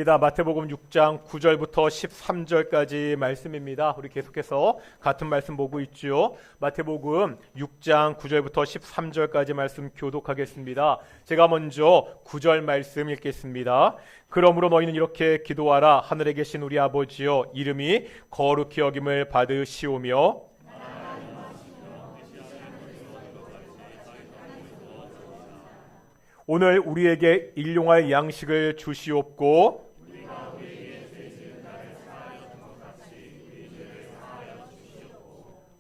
마태복음 6장 9절부터 13절까지 말씀입니다. 우리 계속해서 같은 말씀 보고 있죠. 마태복음 6장 9절부터 13절까지 말씀 교독하겠습니다. 제가 먼저 9절 말씀 읽겠습니다. 그러므로 너희는 이렇게 기도하라. 하늘에 계신 우리 아버지여, 이름이 거룩히 여김을 받으시오며 오늘 우리에게 일용할 양식을 주시옵고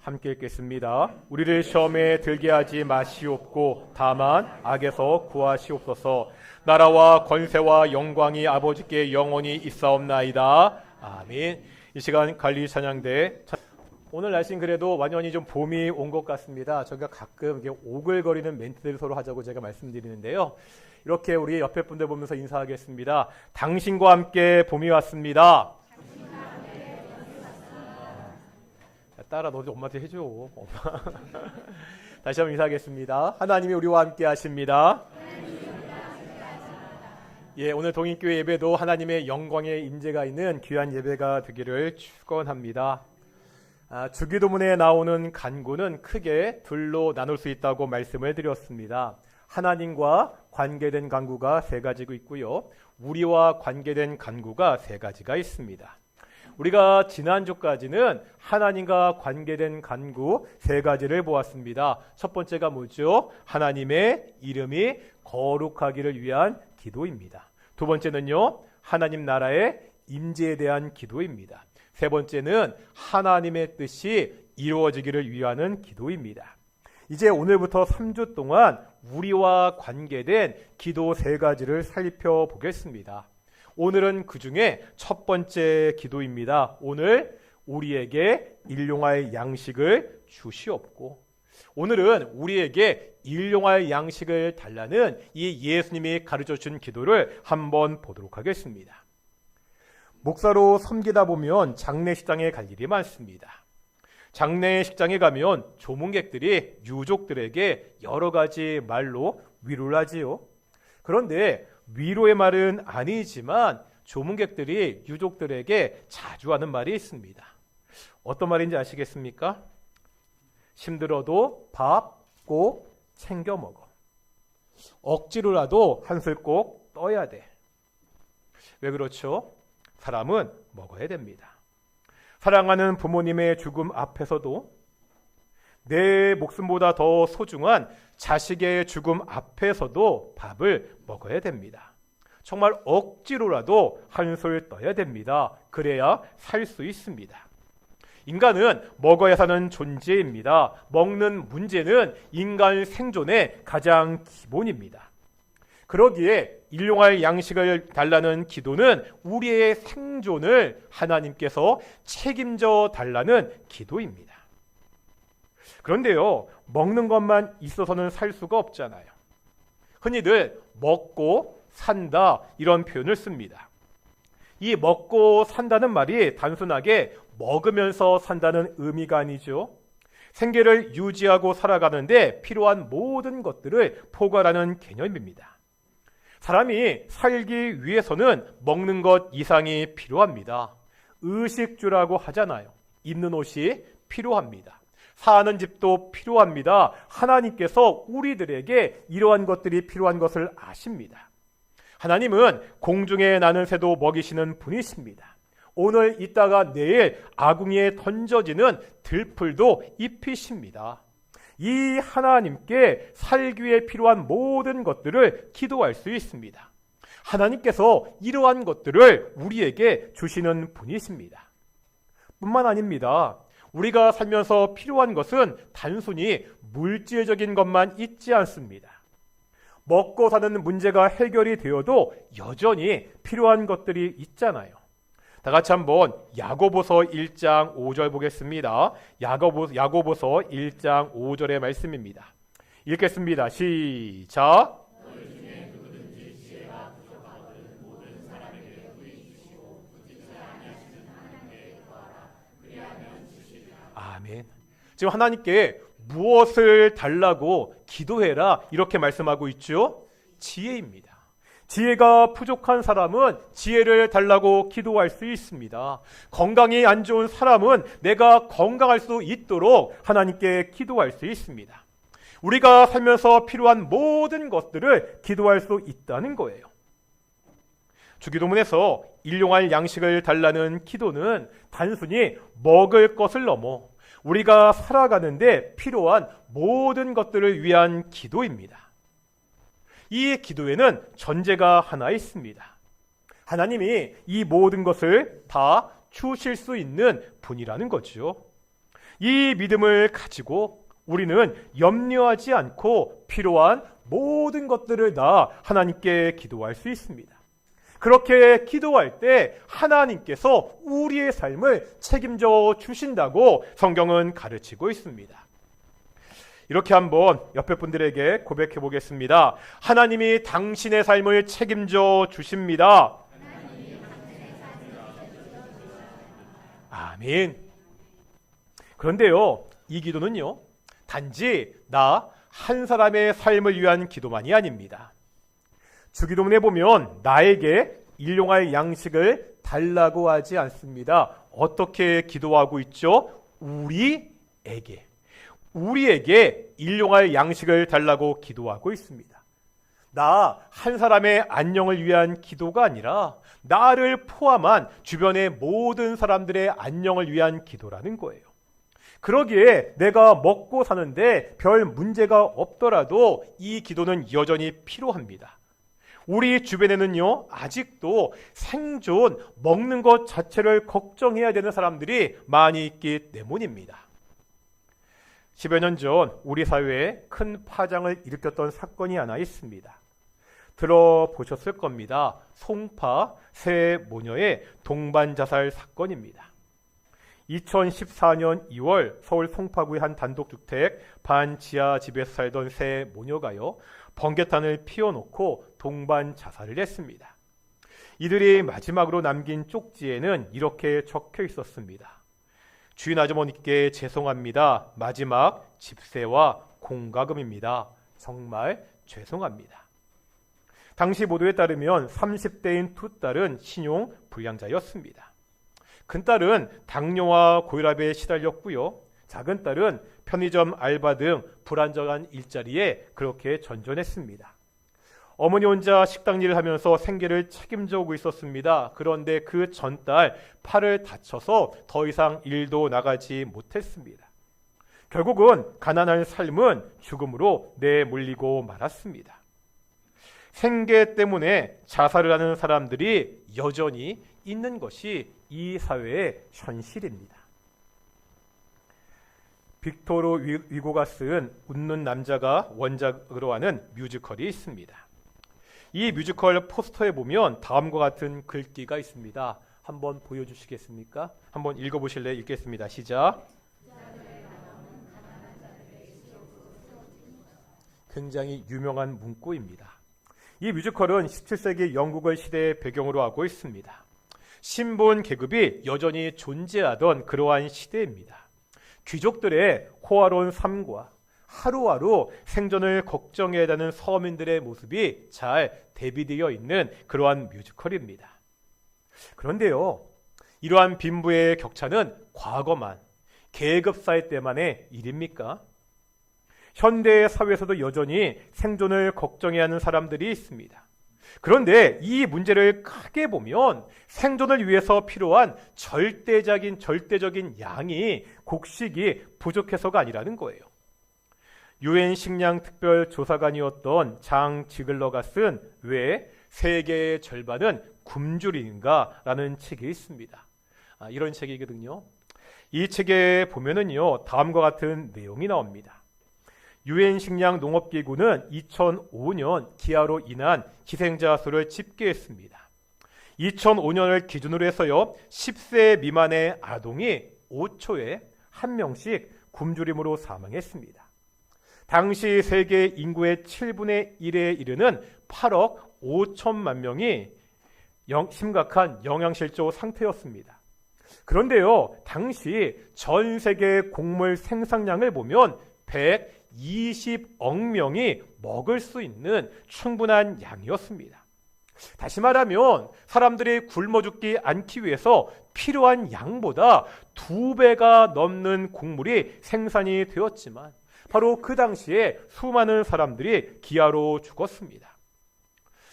함께 읽겠습니다. 우리를 시험에 들게 하지 마시옵고 다만 악에서 구하시옵소서. 나라와 권세와 영광이 아버지께 영원히 있사옵나이다. 아멘. 이 시간 갈릴리 찬양대. 오늘 날씨는 그래도 완전히 좀 봄이 온 것 같습니다. 저희가 가끔 이렇게 오글거리는 멘트들을 서로 하자고 제가 말씀드리는데요. 이렇게 우리 옆에 분들 보면서 인사하겠습니다. 당신과 함께 봄이 왔습니다. 따라 너도 엄마한테 해줘. 엄마. 다시 한번 인사하겠습니다. 하나님이 우리와 함께 하십니다. 예, 오늘 동인교회 예배도 하나님의 영광의 임재가 있는 귀한 예배가 되기를 축원합니다. 주기도문에 나오는 간구는 크게 둘로 나눌 수 있다고 말씀을 드렸습니다. 하나님과 관계된 간구가 세 가지가 있고요. 우리와 관계된 간구가 세 가지가 있습니다. 우리가 지난주까지는 하나님과 관계된 간구 세 가지를 보았습니다. 첫 번째가 뭐죠? 하나님의 이름이 거룩하기를 위한 기도입니다. 두 번째는요, 하나님 나라의 임재에 대한 기도입니다. 세 번째는 하나님의 뜻이 이루어지기를 위하는 기도입니다. 이제 오늘부터 3주 동안 우리와 관계된 기도 세 가지를 살펴보겠습니다. 오늘은 그 중에 첫 번째 기도입니다. 오늘 우리에게 일용할 양식을 주시옵고. 오늘은 우리에게 일용할 양식을 달라는 이 예수님이 가르쳐준 기도를 한번 보도록 하겠습니다. 목사로 섬기다 보면 장례식장에 갈 일이 많습니다. 장례식장에 가면 조문객들이 유족들에게 여러 가지 말로 위로를 하지요. 그런데 위로의 말은 아니지만 조문객들이 유족들에게 자주 하는 말이 있습니다. 어떤 말인지 아시겠습니까? 힘들어도 밥 꼭 챙겨 먹어. 억지로라도 한술 꼭 떠야 돼. 왜 그렇죠? 사람은 먹어야 됩니다. 사랑하는 부모님의 죽음 앞에서도, 내 목숨보다 더 소중한 자식의 죽음 앞에서도 밥을 먹어야 됩니다. 정말 억지로라도 한술 떠야 됩니다. 그래야 살 수 있습니다. 인간은 먹어야 사는 존재입니다. 먹는 문제는 인간 생존의 가장 기본입니다. 그러기에 일용할 양식을 달라는 기도는 우리의 생존을 하나님께서 책임져 달라는 기도입니다. 그런데요, 먹는 것만 있어서는 살 수가 없잖아요. 흔히들 먹고 산다 이런 표현을 씁니다. 이 먹고 산다는 말이 단순하게 먹으면서 산다는 의미가 아니죠. 생계를 유지하고 살아가는데 필요한 모든 것들을 포괄하는 개념입니다. 사람이 살기 위해서는 먹는 것 이상이 필요합니다. 의식주라고 하잖아요. 입는 옷이 필요합니다. 사는 집도 필요합니다. 하나님께서 우리들에게 이러한 것들이 필요한 것을 아십니다. 하나님은 공중에 나는 새도 먹이시는 분이십니다. 오늘 있다가 내일 아궁이에 던져지는 들풀도 입히십니다. 이 하나님께 살기 위해 필요한 모든 것들을 기도할 수 있습니다. 하나님께서 이러한 것들을 우리에게 주시는 분이십니다. 뿐만 아닙니다. 우리가 살면서 필요한 것은 단순히 물질적인 것만 있지 않습니다. 먹고 사는 문제가 해결이 되어도 여전히 필요한 것들이 있잖아요. 다 같이 한번 야고보서 1장 5절 보겠습니다. 야고보서 1장 5절의 말씀입니다. 읽겠습니다. 시작. 아멘. 지금 하나님께 무엇을 달라고 기도해라 이렇게 말씀하고 있죠? 지혜입니다. 지혜가 부족한 사람은 지혜를 달라고 기도할 수 있습니다. 건강이 안 좋은 사람은 내가 건강할 수 있도록 하나님께 기도할 수 있습니다. 우리가 살면서 필요한 모든 것들을 기도할 수 있다는 거예요. 주기도문에서 일용할 양식을 달라는 기도는 단순히 먹을 것을 넘어 우리가 살아가는데 필요한 모든 것들을 위한 기도입니다. 이 기도에는 전제가 하나 있습니다. 하나님이 이 모든 것을 다 주실 수 있는 분이라는 거죠. 이 믿음을 가지고 우리는 염려하지 않고 필요한 모든 것들을 다 하나님께 기도할 수 있습니다. 그렇게 기도할 때 하나님께서 우리의 삶을 책임져 주신다고 성경은 가르치고 있습니다. 이렇게 한번 옆에 분들에게 고백해 보겠습니다. 하나님이 당신의 삶을 책임져 주십니다. 아멘. 그런데요, 이 기도는요, 단지 나 한 사람의 삶을 위한 기도만이 아닙니다. 주기도문에 보면 나에게 일용할 양식을 달라고 하지 않습니다. 어떻게 기도하고 있죠? 우리에게 일용할 양식을 달라고 기도하고 있습니다. 나 한 사람의 안녕을 위한 기도가 아니라 나를 포함한 주변의 모든 사람들의 안녕을 위한 기도라는 거예요. 그러기에 내가 먹고 사는데 별 문제가 없더라도 이 기도는 여전히 필요합니다. 우리 주변에는요, 아직도 생존, 먹는 것 자체를 걱정해야 되는 사람들이 많이 있기 때문입니다. 10여 년 전 우리 사회에 큰 파장을 일으켰던 사건이 하나 있습니다. 들어보셨을 겁니다. 송파 세 모녀의 동반 자살 사건입니다. 2014년 2월 서울 송파구의 한 단독주택 반지하 집에서 살던 세 모녀가요, 번개탄을 피워놓고 동반 자살을 했습니다. 이들이 마지막으로 남긴 쪽지에는 이렇게 적혀 있었습니다. 주인 아주머니께 죄송합니다. 마지막 집세와 공과금입니다. 정말 죄송합니다. 당시 보도에 따르면 30대인 두 딸은 신용 불량자였습니다. 큰딸은 당뇨와 고혈압에 시달렸고요. 작은 딸은 편의점 알바 등 불안정한 일자리에 그렇게 전전했습니다. 어머니 혼자 식당 일을 하면서 생계를 책임져 오고 있었습니다. 그런데 그 전딸 팔을 다쳐서 더 이상 일도 나가지 못했습니다. 결국은 가난한 삶은 죽음으로 내몰리고 말았습니다. 생계 때문에 자살을 하는 사람들이 여전히 있는 것이 이 사회의 현실입니다. 빅토르 위고가 쓴 웃는 남자가 원작으로 하는 뮤지컬이 있습니다. 이 뮤지컬 포스터에 보면 다음과 같은 글귀가 있습니다. 한번 보여주시겠습니까? 한번 읽어보실래요? 읽겠습니다. 시작. 굉장히 유명한 문구입니다. 이 뮤지컬은 17세기 영국을 시대의 배경으로 하고 있습니다. 신분 계급이 여전히 존재하던 그러한 시대입니다. 귀족들의 호화로운 삶과 하루하루 생존을 걱정해야 하는 서민들의 모습이 잘 대비되어 있는 그러한 뮤지컬입니다. 그런데요, 이러한 빈부의 격차는 과거만, 계급사회 때만의 일입니까? 현대 사회에서도 여전히 생존을 걱정해야 하는 사람들이 있습니다. 그런데 이 문제를 크게 보면 생존을 위해서 필요한 절대적인 양이, 곡식이 부족해서가 아니라는 거예요. 유엔 식량 특별 조사관이었던 장 지글러가 쓴 왜 세계의 절반은 굶주린가라는 책이 있습니다. 이런 책이거든요. 이 책에 보면은요, 다음과 같은 내용이 나옵니다. 유엔 식량 농업기구는 2005년 기아로 인한 희생자 수를 집계했습니다. 2005년을 기준으로 해서요, 10세 미만의 아동이 5초에 1명씩 굶주림으로 사망했습니다. 당시 세계 인구의 7분의 1에 이르는 8억 5천만 명이 심각한 영양실조 상태였습니다. 그런데요, 당시 전 세계 곡물 생산량을 보면 120억 명이 먹을 수 있는 충분한 양이었습니다. 다시 말하면 사람들이 굶어 죽지 않기 위해서 필요한 양보다 2배가 넘는 곡물이 생산이 되었지만 바로 그 당시에 수많은 사람들이 기아로 죽었습니다.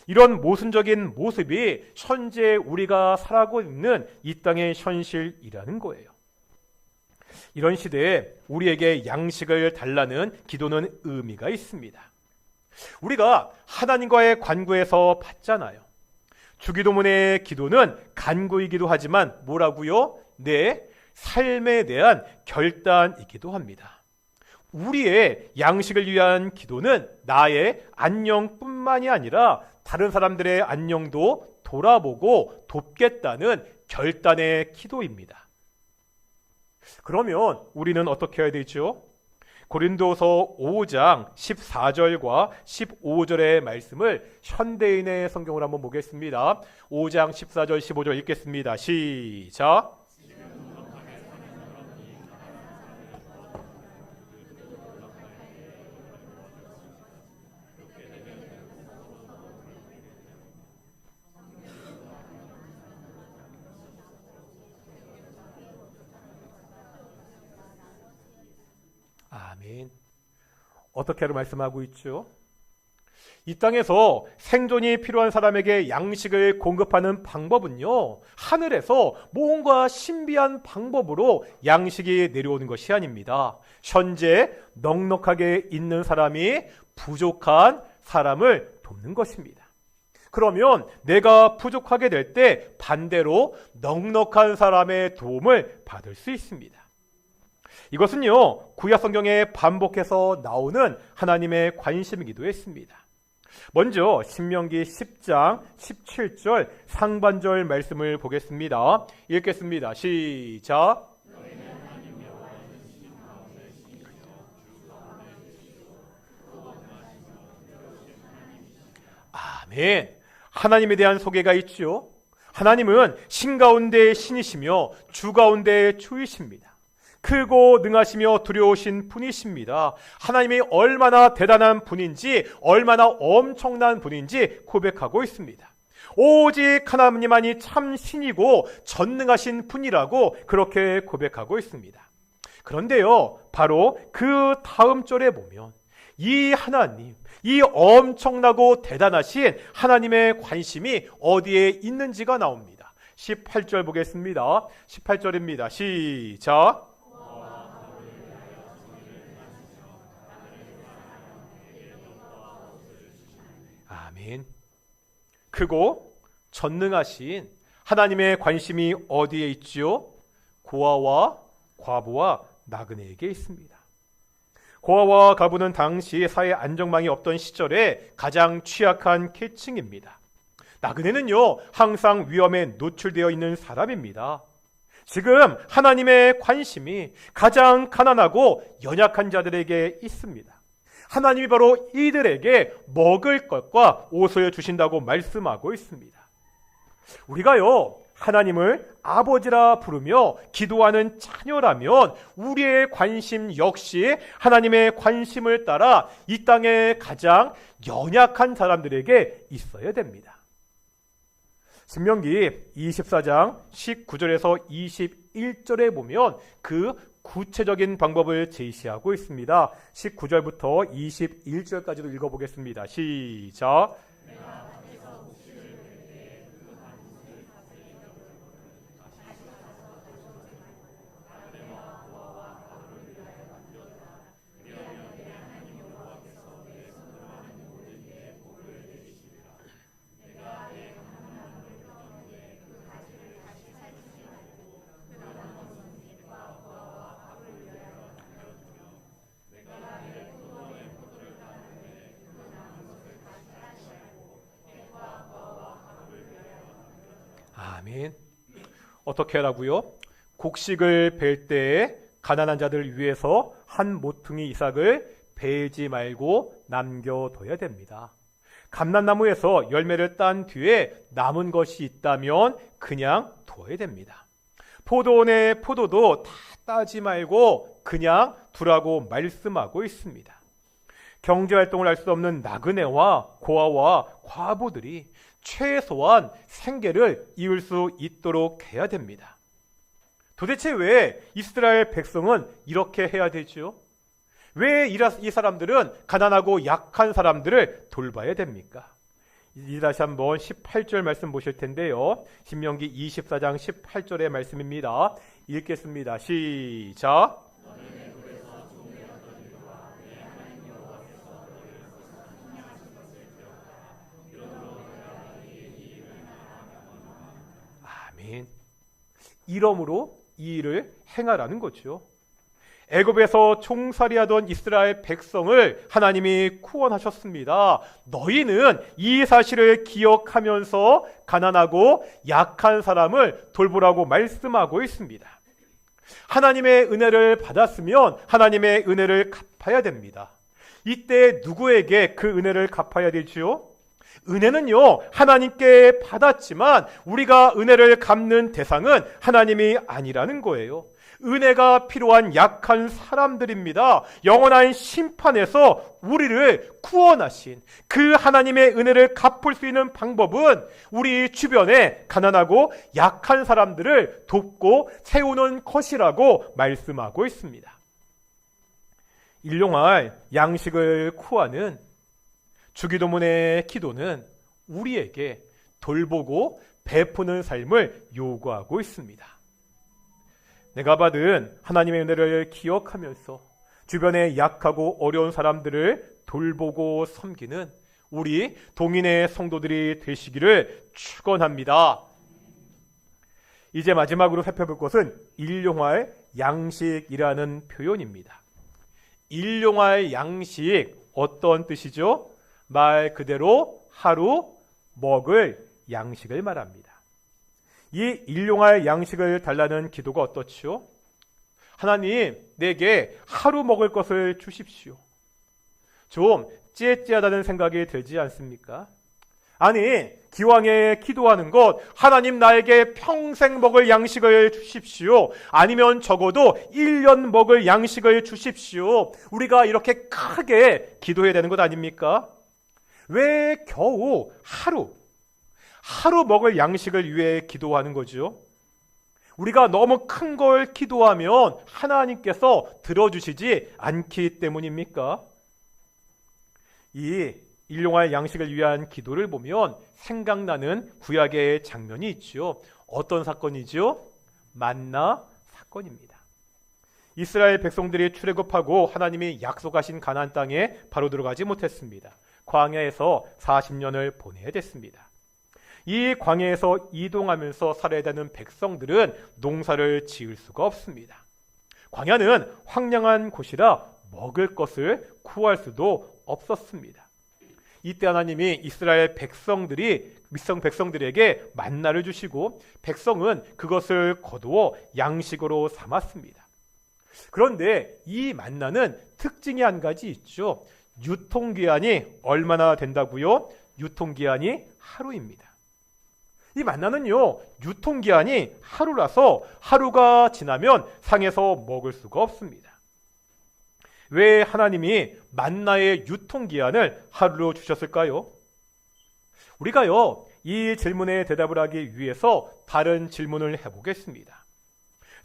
이런 모순적인 모습이 현재 우리가 살아가고 있는 이 땅의 현실이라는 거예요. 이런 시대에 우리에게 양식을 달라는 기도는 의미가 있습니다. 우리가 하나님과의 관계에서 받잖아요. 주기도문의 기도는 간구이기도 하지만 뭐라고요? 내 삶에 대한 결단이기도 합니다. 우리의 양식을 위한 기도는 나의 안녕뿐만이 아니라 다른 사람들의 안녕도 돌아보고 돕겠다는 결단의 기도입니다. 그러면 우리는 어떻게 해야 되죠? 고린도서 5장 14절과 15절의 말씀을 현대인의 성경으로 한번 보겠습니다. 5장 14절 15절 읽겠습니다. 시작. 아멘. 어떻게 하러 말씀하고 있죠? 이 땅에서 생존이 필요한 사람에게 양식을 공급하는 방법은요, 하늘에서 뭔가 신비한 방법으로 양식이 내려오는 것이 아닙니다. 현재 넉넉하게 있는 사람이 부족한 사람을 돕는 것입니다. 그러면 내가 부족하게 될 때 반대로 넉넉한 사람의 도움을 받을 수 있습니다. 이것은요, 구약 성경에 반복해서 나오는 하나님의 관심이기도 했습니다. 먼저 신명기 10장 17절 상반절 말씀을 보겠습니다. 읽겠습니다. 시작. 아멘. 하나님에 대한 소개가 있죠. 하나님은 신 가운데 신이시며 주 가운데 주이십니다. 크고 능하시며 두려우신 분이십니다. 하나님이 얼마나 대단한 분인지, 얼마나 엄청난 분인지 고백하고 있습니다. 오직 하나님만이 참 신이고 전능하신 분이라고 그렇게 고백하고 있습니다. 그런데요, 바로 그 다음 절에 보면 이 하나님, 이 엄청나고 대단하신 하나님의 관심이 어디에 있는지가 나옵니다. 18절 보겠습니다. 18절입니다. 시작. 아멘. 크고 전능하신 하나님의 관심이 어디에 있지요? 고아와 과부와 나그네에게 있습니다. 고아와 과부는 당시 사회 안정망이 없던 시절에 가장 취약한 계층입니다. 나그네는요, 항상 위험에 노출되어 있는 사람입니다. 지금 하나님의 관심이 가장 가난하고 연약한 자들에게 있습니다. 하나님이 바로 이들에게 먹을 것과 옷을 주신다고 말씀하고 있습니다. 우리가요, 하나님을 아버지라 부르며 기도하는 자녀라면 우리의 관심 역시 하나님의 관심을 따라 이 땅의 가장 연약한 사람들에게 있어야 됩니다. 신명기 24장 19절에서 21절에 보면 그 구체적인 방법을 제시하고 있습니다. 19절부터 21절까지도 읽어보겠습니다. 시작. 아멘. 어떻게 하라고요? 곡식을 벨 때에 가난한 자들을 위해서 한 모퉁이 이삭을 베지 말고 남겨둬야 됩니다. 감람나무에서 열매를 딴 뒤에 남은 것이 있다면 그냥 둬야 됩니다. 포도원의 포도도 다 따지 말고 그냥 두라고 말씀하고 있습니다. 경제활동을 할 수 없는 나그네와 고아와 과부들이 최소한 생계를 이을 수 있도록 해야 됩니다. 도대체 왜 이스라엘 백성은 이렇게 해야 되죠? 왜 이 사람들은 가난하고 약한 사람들을 돌봐야 됩니까? 다시 한번 18절 말씀 보실 텐데요. 신명기 24장 18절의 말씀입니다. 읽겠습니다. 시작. 아멘. 이러므로 이 일을 행하라는 거죠. 애굽에서 총살이하던 이스라엘 백성을 하나님이 구원하셨습니다. 너희는 이 사실을 기억하면서 가난하고 약한 사람을 돌보라고 말씀하고 있습니다. 하나님의 은혜를 받았으면 하나님의 은혜를 갚아야 됩니다. 이때 누구에게 그 은혜를 갚아야 되지요? 은혜는요, 하나님께 받았지만 우리가 은혜를 갚는 대상은 하나님이 아니라는 거예요. 은혜가 필요한 약한 사람들입니다. 영원한 심판에서 우리를 구원하신 그 하나님의 은혜를 갚을 수 있는 방법은 우리 주변에 가난하고 약한 사람들을 돕고 세우는 것이라고 말씀하고 있습니다. 일용할 양식을 구하는 주기도문의 기도는 우리에게 돌보고 베푸는 삶을 요구하고 있습니다. 내가 받은 하나님의 은혜를 기억하면서 주변에 약하고 어려운 사람들을 돌보고 섬기는 우리 동인의 성도들이 되시기를 축원합니다. 이제 마지막으로 살펴볼 것은 일용할 양식이라는 표현입니다. 일용할 양식, 어떤 뜻이죠? 말 그대로 하루 먹을 양식을 말합니다. 이 일용할 양식을 달라는 기도가 어떻지요? 하나님, 내게 하루 먹을 것을 주십시오. 좀 찌릿찌릿하다는 생각이 들지 않습니까? 아니, 기왕에 기도하는 것, 하나님 나에게 평생 먹을 양식을 주십시오. 아니면 적어도 1년 먹을 양식을 주십시오. 우리가 이렇게 크게 기도해야 되는 것 아닙니까? 왜 겨우 하루 먹을 양식을 위해 기도하는 거죠? 우리가 너무 큰 걸 기도하면 하나님께서 들어주시지 않기 때문입니까? 이 일용할 양식을 위한 기도를 보면 생각나는 구약의 장면이 있죠. 어떤 사건이죠? 만나 사건입니다. 이스라엘 백성들이 출애굽하고 하나님이 약속하신 가나안 땅에 바로 들어가지 못했습니다. 광야에서 40년을 보내야 됐습니다. 이 광야에서 이동하면서 살아야 되는 백성들은 농사를 지을 수가 없습니다. 광야는 황량한 곳이라 먹을 것을 구할 수도 없었습니다. 이때 하나님이 이스라엘 백성들에게 만나를 주시고 백성은 그것을 거두어 양식으로 삼았습니다. 그런데 이 만나는 특징이 한 가지 있죠. 유통기한이 얼마나 된다고요? 유통기한이 하루입니다. 이 만나는요, 유통기한이 하루라서 하루가 지나면 상해서 먹을 수가 없습니다. 왜 하나님이 만나의 유통기한을 하루로 주셨을까요? 우리가요, 이 질문에 대답을 하기 위해서 다른 질문을 해보겠습니다.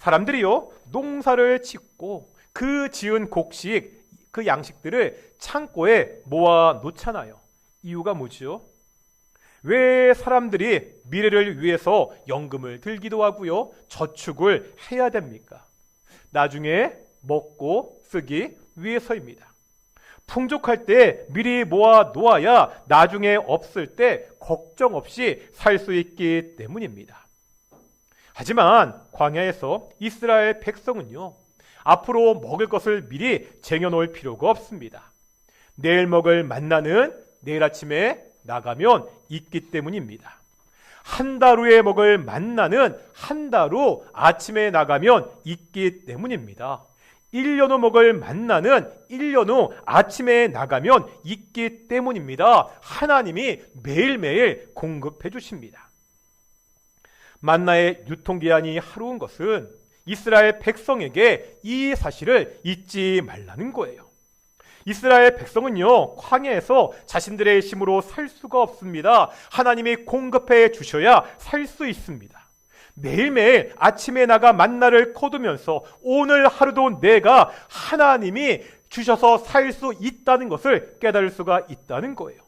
사람들이요, 농사를 짓고 그 지은 곡식, 그 양식들을 창고에 모아 놓잖아요. 이유가 뭐지요? 왜 사람들이 미래를 위해서 연금을 들기도 하고요, 저축을 해야 됩니까? 나중에 먹고 쓰기 위해서입니다. 풍족할 때 미리 모아 놓아야 나중에 없을 때 걱정 없이 살 수 있기 때문입니다. 하지만 광야에서 이스라엘 백성은요, 앞으로 먹을 것을 미리 쟁여놓을 필요가 없습니다. 내일 먹을 만나는 내일 아침에 나가면 있기 때문입니다. 한 달 후에 먹을 만나는 한 달 후 아침에 나가면 있기 때문입니다. 1년 후 먹을 만나는 1년 후 아침에 나가면 있기 때문입니다. 하나님이 매일매일 공급해 주십니다. 만나의 유통기한이 하루인 것은 이스라엘 백성에게 이 사실을 잊지 말라는 거예요. 이스라엘 백성은요, 광야에서 자신들의 힘으로 살 수가 없습니다. 하나님이 공급해 주셔야 살 수 있습니다. 매일매일 아침에 나가 만나를 거두면서 오늘 하루도 내가 하나님이 주셔서 살 수 있다는 것을 깨달을 수가 있다는 거예요.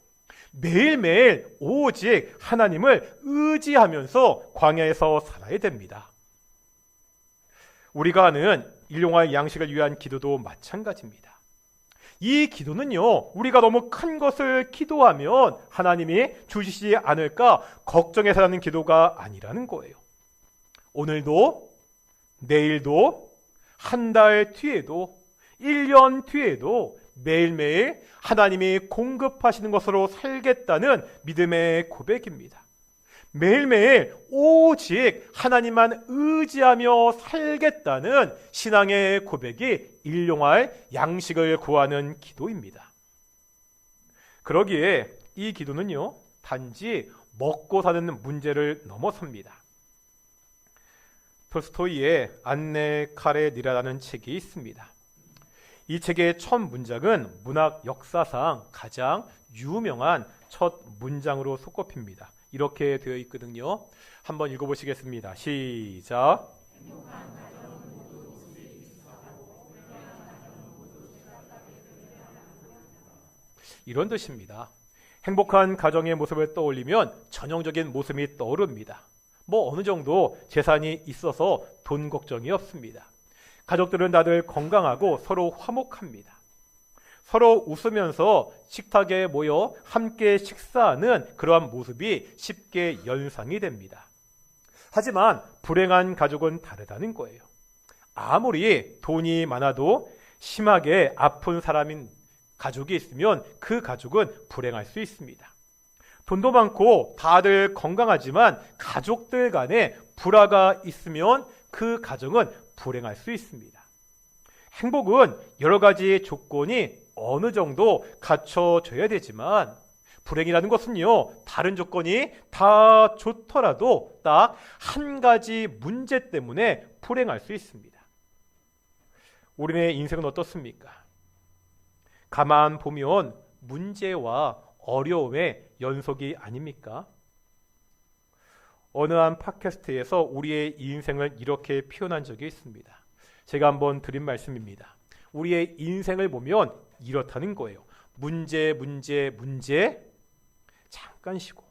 매일매일 오직 하나님을 의지하면서 광야에서 살아야 됩니다. 우리가 아는 일용할 양식을 위한 기도도 마찬가지입니다. 이 기도는요, 우리가 너무 큰 것을 기도하면 하나님이 주시지 않을까 걱정해서 하는 기도가 아니라는 거예요. 오늘도, 내일도, 한 달 뒤에도, 1년 뒤에도 매일매일 하나님이 공급하시는 것으로 살겠다는 믿음의 고백입니다. 매일매일 오직 하나님만 의지하며 살겠다는 신앙의 고백이 일용할 양식을 구하는 기도입니다. 그러기에 이 기도는요, 단지 먹고 사는 문제를 넘어섭니다. 톨스토이의 안네 카레니라라는 책이 있습니다. 이 책의 첫 문장은 문학 역사상 가장 유명한 첫 문장으로 손꼽힙니다. 이렇게 되어 있거든요. 한번 읽어보시겠습니다. 시작. 이런 뜻입니다. 행복한 가정의 모습을 떠올리면 전형적인 모습이 떠오릅니다. 어느 정도 재산이 있어서 돈 걱정이 없습니다. 가족들은 다들 건강하고 서로 화목합니다. 서로 웃으면서 식탁에 모여 함께 식사하는 그러한 모습이 쉽게 연상이 됩니다. 하지만 불행한 가족은 다르다는 거예요. 아무리 돈이 많아도 심하게 아픈 사람인 가족이 있으면 그 가족은 불행할 수 있습니다. 돈도 많고 다들 건강하지만 가족들 간에 불화가 있으면 그 가정은 불행할 수 있습니다. 행복은 여러 가지 조건이 어느 정도 갖춰져야 되지만 불행이라는 것은요, 다른 조건이 다 좋더라도 딱 한 가지 문제 때문에 불행할 수 있습니다. 우리의 인생은 어떻습니까? 가만 보면 문제와 어려움의 연속이 아닙니까? 어느 한 팟캐스트에서 우리의 인생을 이렇게 표현한 적이 있습니다. 제가 한번 드린 말씀입니다. 우리의 인생을 보면 이렇다는 거예요. 문제, 잠깐 쉬고,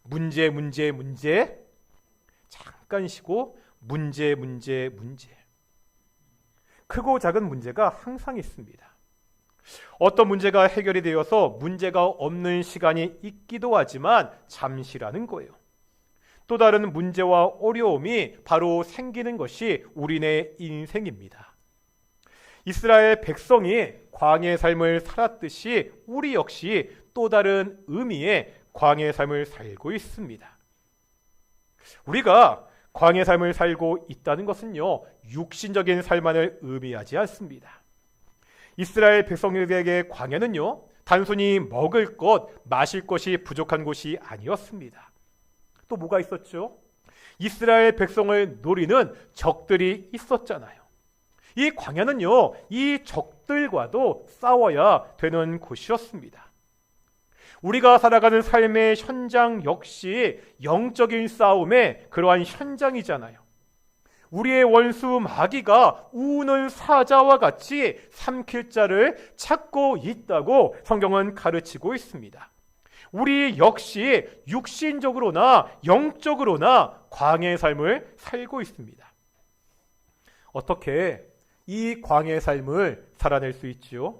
문제, 잠깐 쉬고, 문제. 크고 작은 문제가 항상 있습니다. 어떤 문제가 해결이 되어서 문제가 없는 시간이 있기도 하지만 잠시라는 거예요. 또 다른 문제와 어려움이 바로 생기는 것이 우리네 인생입니다. 이스라엘 백성이 광야의 삶을 살았듯이 우리 역시 또 다른 의미의 광야의 삶을 살고 있습니다. 우리가 광야의 삶을 살고 있다는 것은요, 육신적인 삶만을 의미하지 않습니다. 이스라엘 백성에게 광야는요, 단순히 먹을 것, 마실 것이 부족한 곳이 아니었습니다. 또 뭐가 있었죠? 이스라엘 백성을 노리는 적들이 있었잖아요. 이 광야는요, 이 적들과도 싸워야 되는 곳이었습니다. 우리가 살아가는 삶의 현장 역시 영적인 싸움의 그러한 현장이잖아요. 우리의 원수 마귀가 우는 사자와 같이 삼킬 자를 찾고 있다고 성경은 가르치고 있습니다. 우리 역시 육신적으로나 영적으로나 광야의 삶을 살고 있습니다. 어떻게 이 광야의 삶을 살아낼 수 있지요?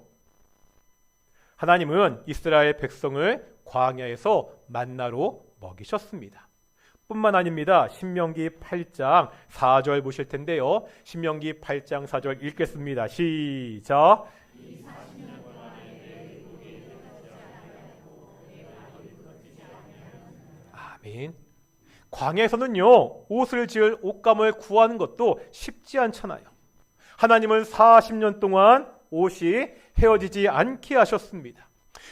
하나님은 이스라엘 백성을 광야에서 만나로 먹이셨습니다. 뿐만 아닙니다. 신명기 8장 4절 보실 텐데요. 신명기 8장 4절 읽겠습니다. 시작. 아멘. 광야에서는요, 옷을 지을 옷감을 구하는 것도 쉽지 않잖아요. 하나님은 40년 동안 옷이 헤어지지 않게 하셨습니다.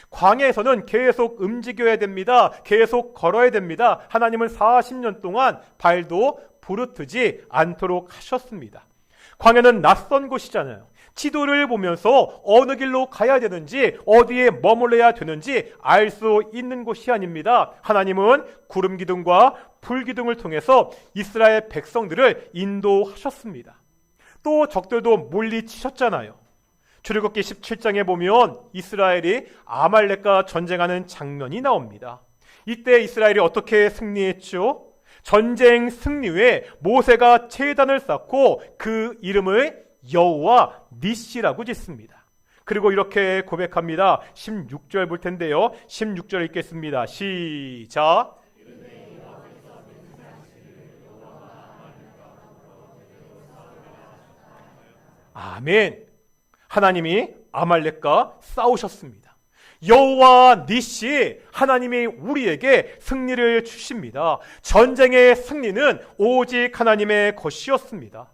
광야에서는 계속 움직여야 됩니다. 계속 걸어야 됩니다. 하나님은 40년 동안 발도 부르트지 않도록 하셨습니다. 광야는 낯선 곳이잖아요. 지도를 보면서 어느 길로 가야 되는지, 어디에 머물러야 되는지 알 수 있는 곳이 아닙니다. 하나님은 구름 기둥과 불 기둥을 통해서 이스라엘 백성들을 인도하셨습니다. 또 적들도 물리치셨잖아요. 출애굽기 17장에 보면 이스라엘이 아말렉과 전쟁하는 장면이 나옵니다. 이때 이스라엘이 어떻게 승리했죠? 전쟁 승리 후에 모세가 제단을 쌓고 그 이름을 여호와 니시라고 짓습니다. 그리고 이렇게 고백합니다. 16절 볼 텐데요. 16절 읽겠습니다. 시작. 아멘. 하나님이 아말렉과 싸우셨습니다. 여호와 니시, 하나님이 우리에게 승리를 주십니다. 전쟁의 승리는 오직 하나님의 것이었습니다.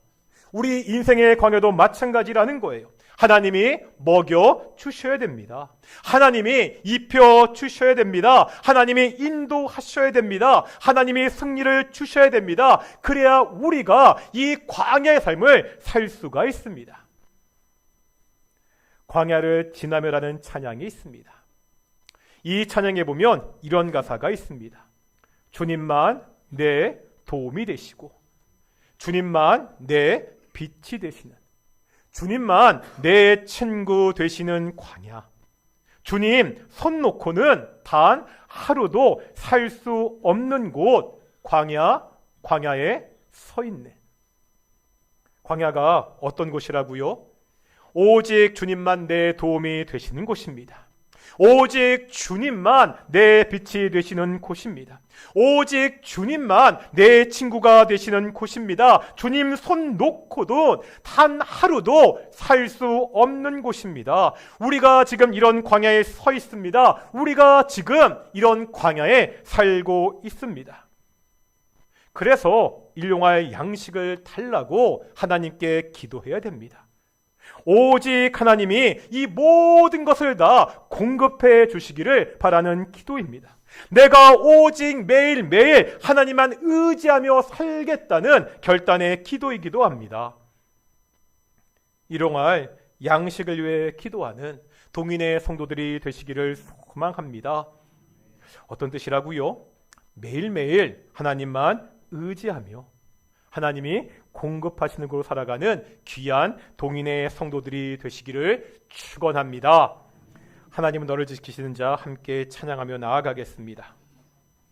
우리 인생의 광야도 마찬가지라는 거예요. 하나님이 먹여 주셔야 됩니다. 하나님이 입혀 주셔야 됩니다. 하나님이 인도하셔야 됩니다. 하나님이 승리를 주셔야 됩니다. 그래야 우리가 이 광야의 삶을 살 수가 있습니다. 광야를 지나며라는 찬양이 있습니다. 이 찬양에 보면 이런 가사가 있습니다. 주님만 내 도움이 되시고, 주님만 내 빛이 되시는, 주님만 내 친구 되시는 광야, 주님 손 놓고는 단 하루도 살 수 없는 곳, 광야에 서 있네. 광야가 어떤 곳이라고요? 오직 주님만 내 도움이 되시는 곳입니다. 오직 주님만 내 빛이 되시는 곳입니다. 오직 주님만 내 친구가 되시는 곳입니다. 주님 손 놓고도 단 하루도 살 수 없는 곳입니다. 우리가 지금 이런 광야에 서 있습니다. 우리가 지금 이런 광야에 살고 있습니다. 그래서 일용할 양식을 달라고 하나님께 기도해야 됩니다. 오직 하나님이 이 모든 것을 다 공급해 주시기를 바라는 기도입니다. 내가 오직 매일매일 하나님만 의지하며 살겠다는 결단의 기도이기도 합니다. 일용할 양식을 위해 기도하는 동인의 성도들이 되시기를 소망합니다. 어떤 뜻이라고요? 매일매일 하나님만 의지하며 하나님이 공급하시는 곳으로 살아가는 귀한 동인의 성도들이 되시기를 축원합니다. 하나님은 너를 지키시는 자 함께 찬양하며 나아가겠습니다.